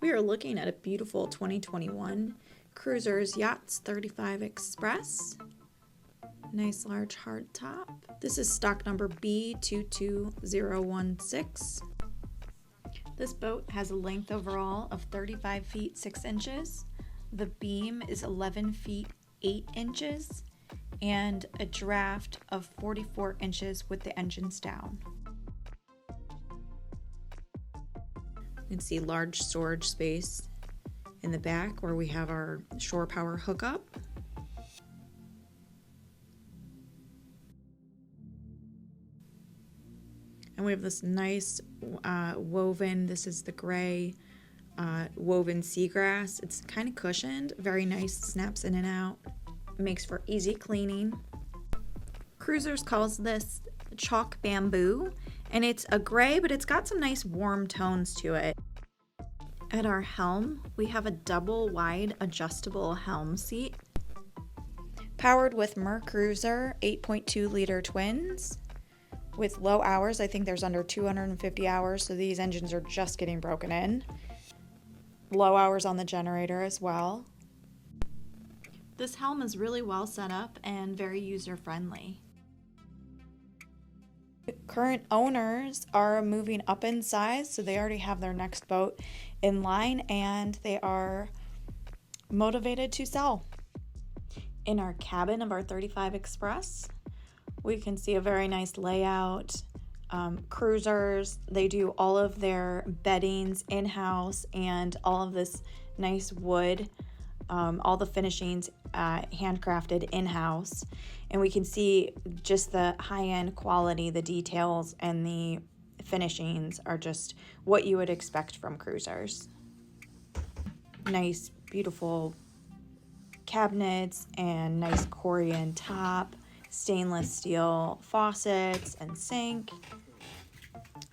We are looking at a beautiful 2021 Cruisers Yachts 35 Express. Nice large hardtop. This is stock number B22016. This boat has a length overall of 35 feet 6 inches. The beam is 11 feet 8 inches and a draft of 44 inches with the engines down. You can see large storage space in the back where we have our shore power hookup. And we have this nice woven, this is the gray woven seagrass. It's kind of cushioned, very nice, snaps in and out. It makes for easy cleaning. Cruisers calls this chalk bamboo, and it's a gray, but it's got some nice warm tones to it. At our helm, we have a double wide adjustable helm seat, powered with Mercuirser 8.2 liter twins. With low hours, I think there's under 250 hours, so these engines are just getting broken in. Low hours on the generator as well. This helm is really well set up and very user-friendly. The current owners are moving up in size, so they already have their next boat in line and they are motivated to sell. In our cabin of our 35 Express, we can see a very nice layout. Cruisers, they do all of their beddings in-house and all of this nice wood, all the finishings handcrafted in-house. And we can see just the high-end quality, the details and the finishings are just what you would expect from Cruisers. Nice, beautiful cabinets and nice Corian top. Stainless steel faucets and sink.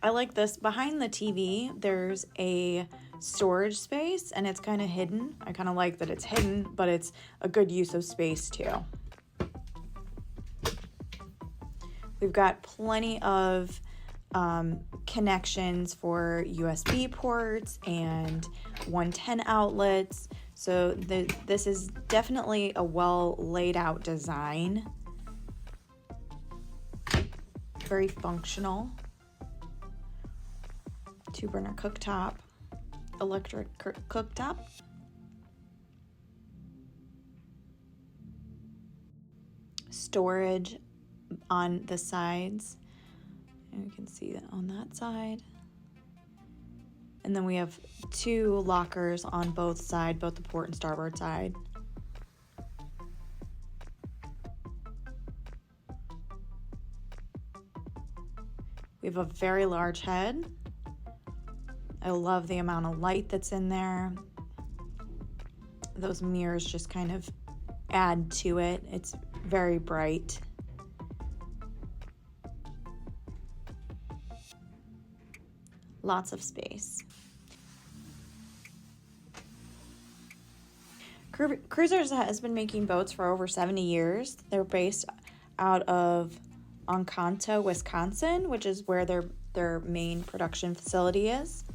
I like this. Behind the TV, there's a storage space and it's kind of hidden. I kind of like that it's hidden, but it's a good use of space too. We've got plenty of connections for USB ports and 110 outlets. So this is definitely a well laid out design. Very functional. 2-burner cooktop, electric cooktop. Storage on the sides. And you can see that on that side. And then we have 2 lockers on both sides, both the port and starboard side. We have a very large head. I love the amount of light that's in there. Those mirrors just kind of add to it. It's very bright. Lots of space. Cruisers has been making boats for over 70 years. They're based out of Encanto, Wisconsin, which is where their main production facility is.